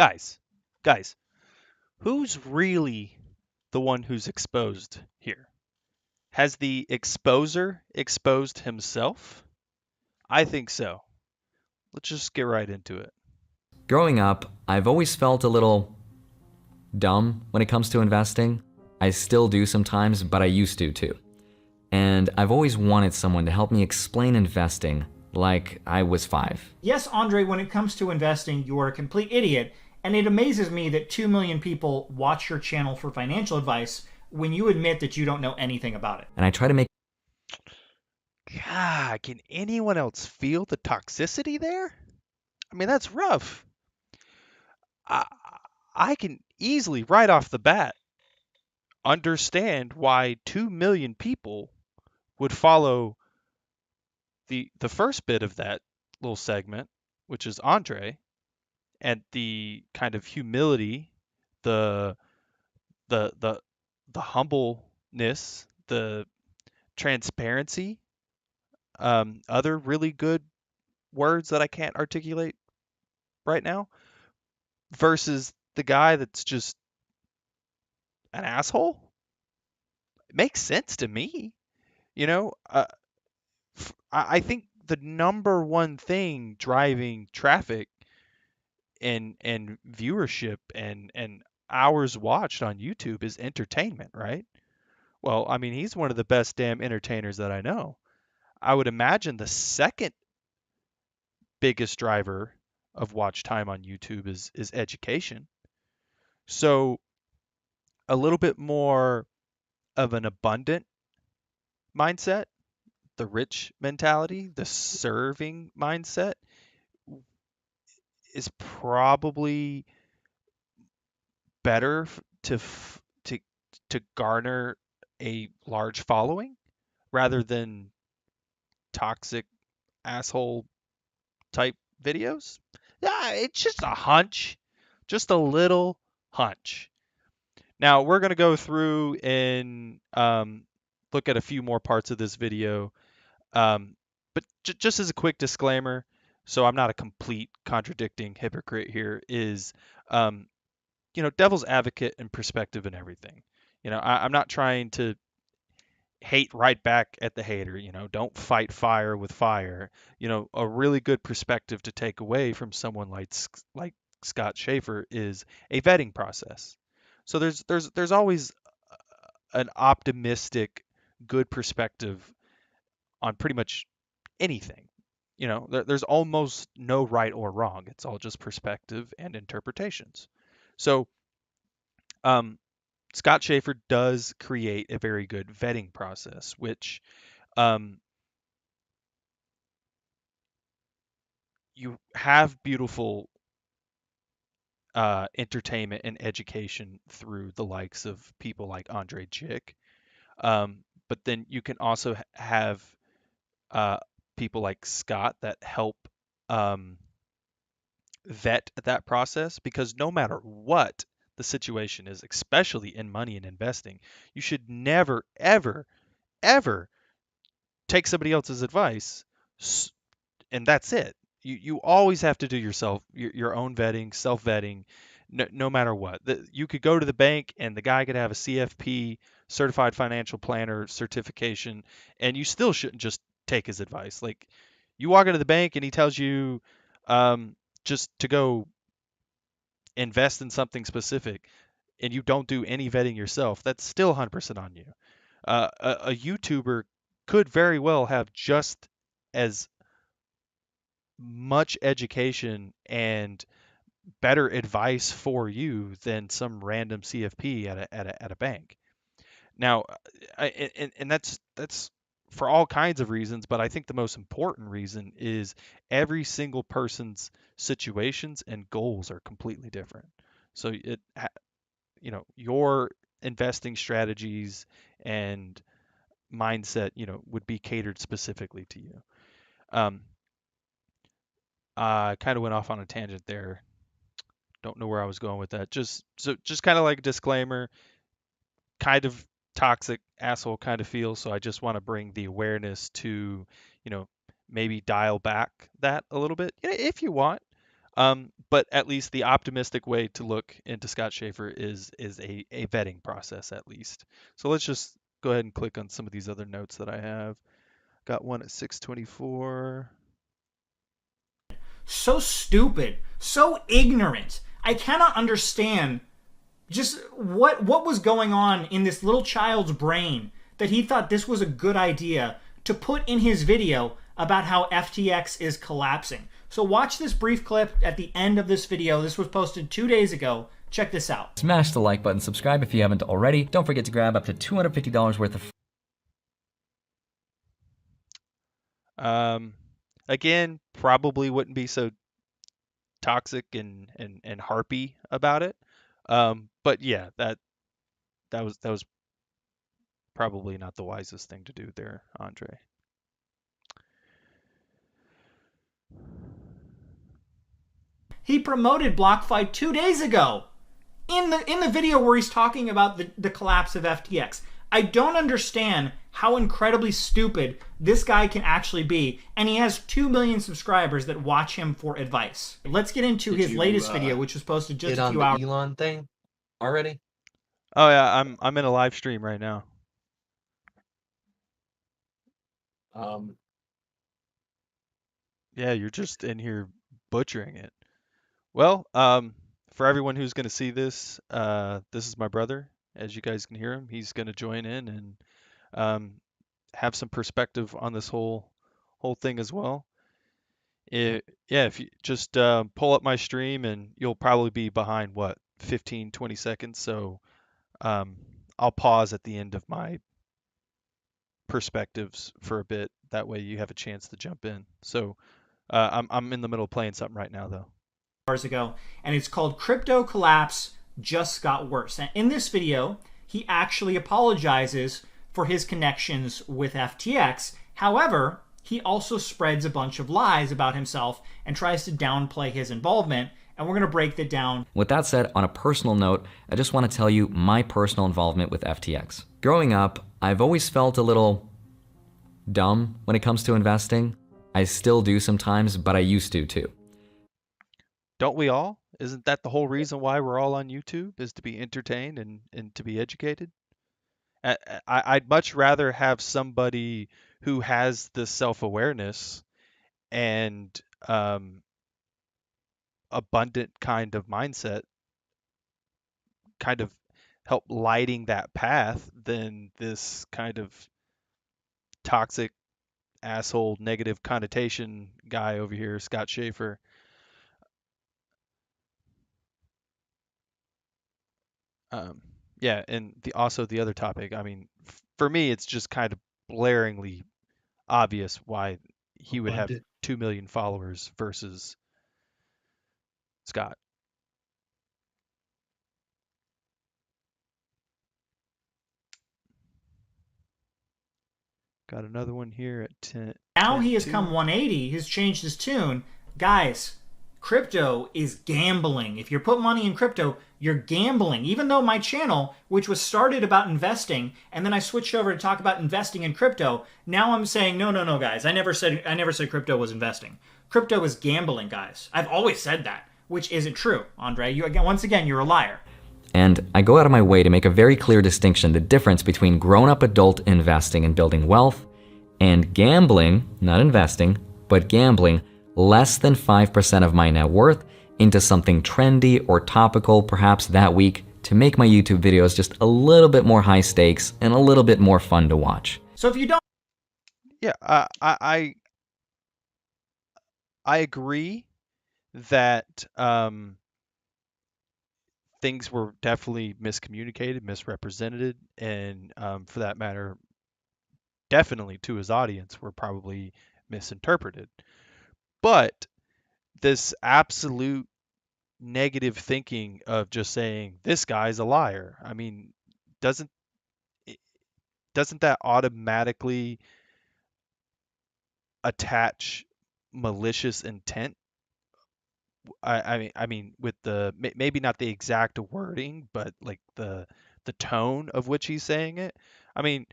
guys, guys, who's really the one who's exposed here? Has the exposer exposed himself? I think so. Let's just get right into it. Growing up, I've always felt a little dumb when it comes to investing. I still do sometimes, but I used to too. And I've always wanted someone to help me explain investing like I was 5. Yes, Andre, when it comes to investing, you are a complete idiot. And it amazes me that 2 million people watch your channel for financial advice when you admit that you don't know anything about it. And I try to make God, can anyone else feel the toxicity there? I mean, that's rough. I, I can easily, right off the bat, understand why 2 million people would follow the first bit of that little segment, which is Andre, and the kind of humility, the the the the humbleness, the transparency, other really good words that I can't articulate right now, versus the guy that's just an asshole. It makes sense to me, you know. I think the number one thing driving traffic and viewership and hours watched on YouTube is entertainment, right? Well, I mean, he's one of the best damn entertainers that I know. I would imagine the second biggest driver of watch time on YouTube is education. So a little bit more of an abundant mindset, the rich mentality, the serving mindset is probably better to to garner a large following rather than toxic asshole type videos. Yeah, it's just a hunch, just a little hunch. Now we're gonna go through and look at a few more parts of this video, but just as a quick disclaimer, so I'm not a complete contradicting hypocrite here, is um, devil's advocate and perspective and everything. I'm not trying to hate right back at the hater. Don't fight fire with fire. A really good perspective to take away from someone like Scott Schaefer is a vetting process. So there's always an optimistic, good perspective on pretty much anything. There's almost no right or wrong. It's all just perspective and interpretations. So um, Scott Schaefer does create a very good vetting process, which um, you have beautiful entertainment and education through the likes of people like Andre Chick. But then you can also have uh, people like Scott that help um, vet that process, because no matter what the situation is, especially in money and investing, you should never, ever, ever take somebody else's advice and that's it. You always have to do your own vetting, self vetting, no matter what. You could go to the bank and the guy could have a CFP, certified financial planner certification, and you still shouldn't just take his advice. Like, you walk into the bank and he tells you just to go invest in something specific, and you don't do any vetting yourself, that's still 100% on you. A YouTuber could very well have just as much education and better advice for you than some random CFP at a bank. Now, and that's for all kinds of reasons, but I think the most important reason is every single person's situations and goals are completely different. So your investing strategies and mindset, would be catered specifically to you. Um, I kind of went off on a tangent there. Don't know where I was going with that. Just kind of like a disclaimer, kind of toxic asshole kind of feel. So I just want to bring the awareness to, you know, maybe dial back that a little bit if you want. But at least the optimistic way to look into Scott Schaefer is a vetting process at least. So let's just go ahead and click on some of these other notes that I have. Got one at 624. So stupid, so ignorant. I cannot understand just what was going on in this little child's brain that he thought this was a good idea to put in his video about how FTX is collapsing. So watch this brief clip at the end of this video. This was posted 2 days ago. Check this out. Smash the like button, subscribe if you haven't already. Don't forget to grab up to $250 worth of Again, probably wouldn't be so toxic and harpy about it. But yeah, that was probably not the wisest thing to do there, Andre. He promoted BlockFi 2 days ago in the video where he's talking about the collapse of FTX. I don't understand how incredibly stupid this guy can actually be, and he has 2 million subscribers that watch him for advice. Let's get into his latest video, which was posted just a few hours. Elon thing already? Oh yeah, I'm in a live stream right now. Yeah, you're just in here butchering it. Well, for everyone who's going to see this, this is my brother. As you guys can hear him, he's going to join in and have some perspective on this whole thing as well. Yeah, if you just pull up my stream, and you'll probably be behind what 15, 20 seconds. So I'll pause at the end of my perspectives for a bit. That way you have a chance to jump in. So I'm in the middle of playing something right now though. Hours ago, and it's called Crypto Collapse Just Got Worse. And in this video, he actually apologizes for his connections with FTX. However, he also spreads a bunch of lies about himself and tries to downplay his involvement. And we're going to break that down. With that said, on a personal note, I just want to tell you my personal involvement with FTX. Growing up, I've always felt a little dumb when it comes to investing. I still do sometimes, but I used to too. Don't we all? Isn't that the whole reason why we're all on YouTube, is to be entertained and to be educated? I'd much rather have somebody who has the self-awareness and abundant kind of mindset kind of help lighting that path than this kind of toxic asshole negative connotation guy over here, Scott Schaefer. Yeah, and also the other topic. I mean, for me, it's just kind of blaringly obvious why he would have 2 million followers versus Scott. Got another one here at 10. Now he has come 180. He's changed his tune. Guys, crypto is gambling. If you're putting money in crypto, you're gambling. Even though my channel, which was started about investing, and then I switched over to talk about investing in crypto, now I'm saying no, guys. I never said crypto was investing. Crypto is gambling, guys. I've always said that, which isn't true, Andre. Once again, you're a liar. And I go out of my way to make a very clear distinction, the difference between grown-up adult investing and building wealth and gambling, not investing, but gambling less than 5% of my net worth into something trendy or topical perhaps that week to make my YouTube videos just a little bit more high stakes and a little bit more fun to watch. So if you don't... Yeah, I agree that things were definitely miscommunicated, misrepresented, and for that matter, definitely to his audience were probably misinterpreted. But this absolute negative thinking of just saying this guy's a liar, I mean, doesn't that automatically attach malicious intent? I mean, with the maybe not the exact wording, but like the tone of which he's saying it. I mean,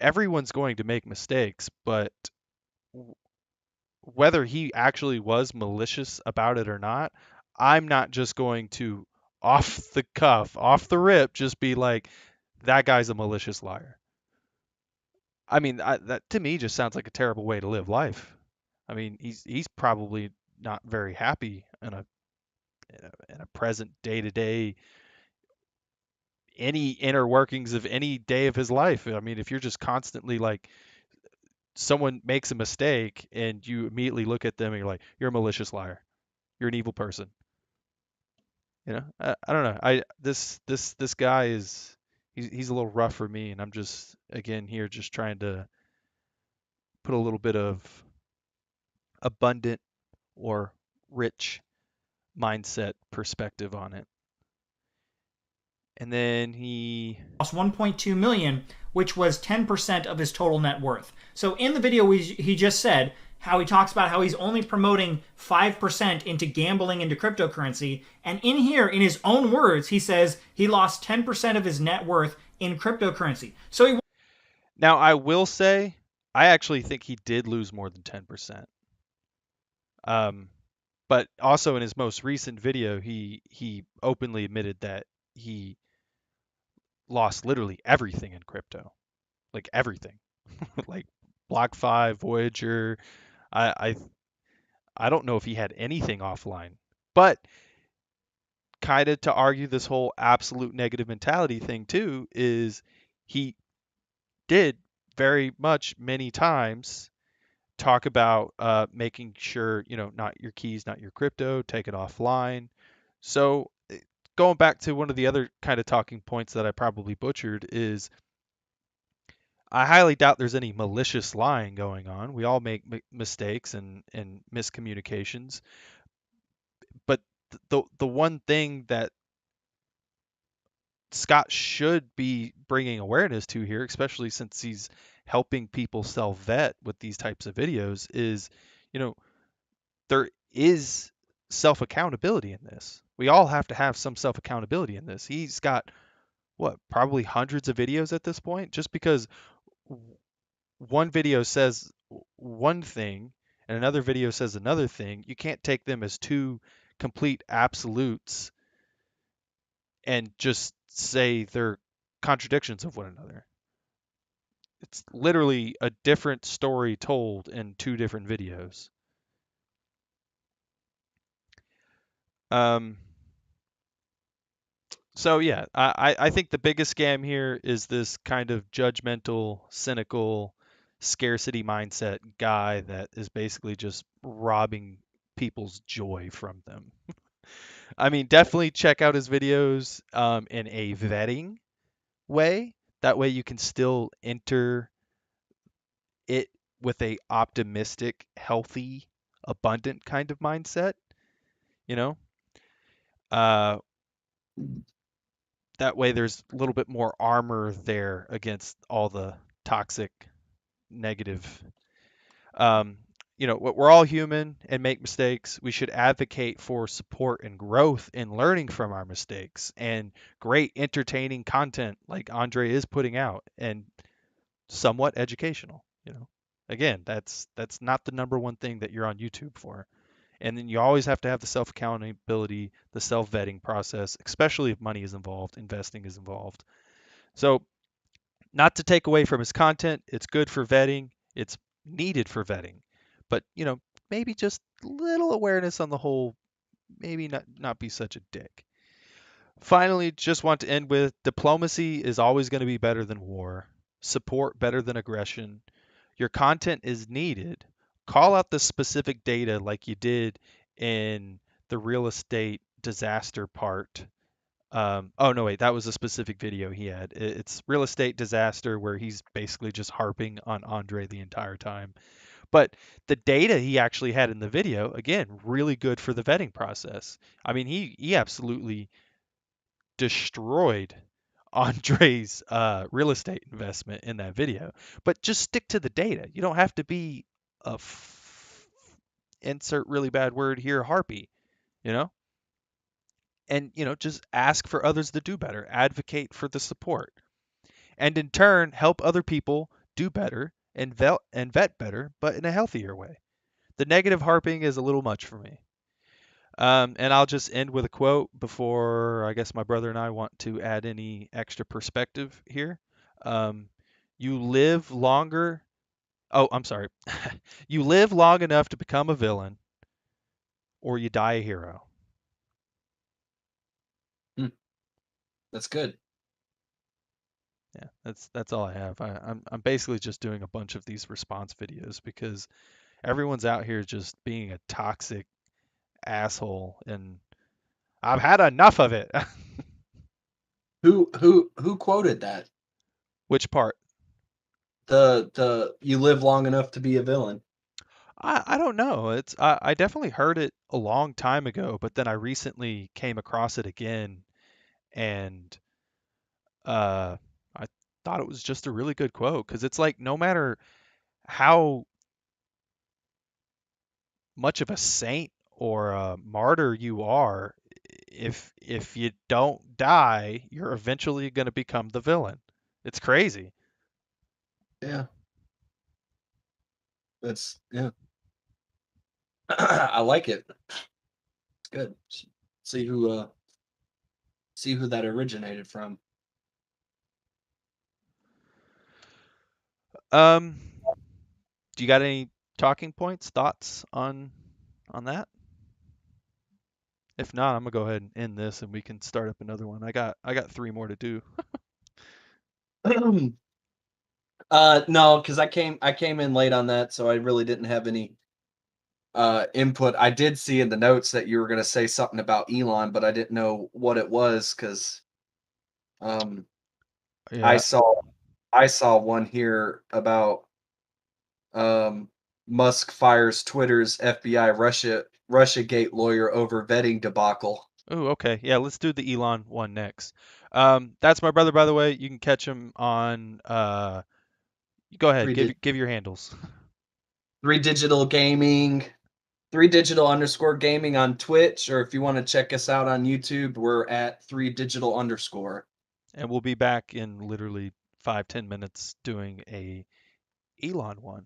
everyone's going to make mistakes, but whether he actually was malicious about it or not, I'm not just going to off the cuff, off the rip, just be like, that guy's a malicious liar. I mean, that to me just sounds like a terrible way to live life. I mean, he's probably not very happy in a present day to day any inner workings of any day of his life. I mean, if you're just constantly like someone makes a mistake and you immediately look at them and you're like, you're a malicious liar, you're an evil person. I don't know. This guy is he's a little rough for me, and I'm just again here just trying to put a little bit of abundant or rich mindset perspective on it. And then he lost 1.2 million, which was 10% of his total net worth. So in the video he just said how he talks about how he's only promoting 5% into gambling into cryptocurrency, and in here in his own words he says he lost 10% of his net worth in cryptocurrency. So he now I will say I actually think he did lose more than 10%. But also in his most recent video he openly admitted that he lost literally everything in crypto. Like everything. Like BlockFi, Voyager. I, I I don't know if he had anything offline. But kind of to argue this whole absolute negative mentality thing too is he did very much many times talk about making sure, not your keys, not your crypto, take it offline. So going back to one of the other kind of talking points that I probably butchered is I highly doubt there's any malicious lying going on. We all make mistakes and miscommunications. But the one thing that Scott should be bringing awareness to here, especially since he's helping people self vet with these types of videos, is, you know, there is self accountability in this. We all have to have some self accountability in this. He's got what, probably hundreds of videos at this point. Just because one video says one thing and another video says another thing, you can't take them as two complete absolutes and just say they're contradictions of one another. It's literally a different story told in two different videos. Um, so yeah, I think the biggest scam here is this kind of judgmental, cynical, scarcity mindset guy that is basically just robbing people's joy from them. I mean, definitely check out his videos in a vetting way. That way you can still enter it with a optimistic, healthy, abundant kind of mindset, you know? Uh, that way there's a little bit more armor there against all the toxic, negative. Um, we're all human and make mistakes. We should advocate for support and growth in learning from our mistakes and great entertaining content like Andre is putting out and somewhat educational. Again, that's not the number one thing that you're on YouTube for. And then you always have to have the self accountability, the self vetting process, especially if money is involved, investing is involved. So, not to take away from his content, it's good for vetting, it's needed for vetting. But, maybe just little awareness on the whole, maybe not be such a dick. Finally, just want to end with diplomacy is always going to be better than war, support better than aggression. Your content is needed. Call out the specific data like you did in the real estate disaster part. Oh no, wait, that was a specific video he had. It's real estate disaster where he's basically just harping on Andre the entire time. But the data he actually had in the video, again, really good for the vetting process. I mean, he absolutely destroyed Andre's real estate investment in that video. But just stick to the data. You don't have to be a insert really bad word here, harpy, you know? And, just ask for others to do better, advocate for the support, and in turn, help other people do better and vet better, but in a healthier way. The negative harping is a little much for me. And I'll just end with a quote before I guess my brother and I want to add any extra perspective here. Um, you live longer. Oh, I'm sorry. You live long enough to become a villain, or you die a hero. Hmm, that's good. Yeah, that's all I have. I'm basically just doing a bunch of these response videos because everyone's out here just being a toxic asshole, and I've had enough of it. Who quoted that? Which part? The you live long enough to be a villain. I don't know. I definitely heard it a long time ago, but then I recently came across it again, and I thought it was just a really good quote because it's like no matter how much of a saint or a martyr you are, if you don't die, you're eventually going to become the villain. It's crazy. Yeah, that's yeah. I like it. It's good. See who uh see who that originated from. Um, do you got any talking points, thoughts on that? If not, I'm gonna go ahead and end this and we can start up another one. I got three more to do. No, because I came in late on that, so I really didn't have any input. I did see in the notes that you were gonna say something about Elon, but I didn't know what it was because um I Yeah. saw I saw one here about um Musk fires Twitter's FBI Russia Gate lawyer over vetting debacle. Oh, okay. Yeah, let's do the Elon one next. That's my brother, by the way. You can catch him on. Go ahead. Three Give your handles. three digital gaming, three digital underscore gaming on Twitch, or if you want to check us out on YouTube, we're at three digital underscore. And we'll be back in literally 5-10 minutes doing a Elon one.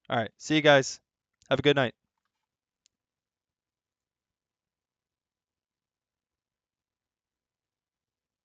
All right. See you guys. Have a good night.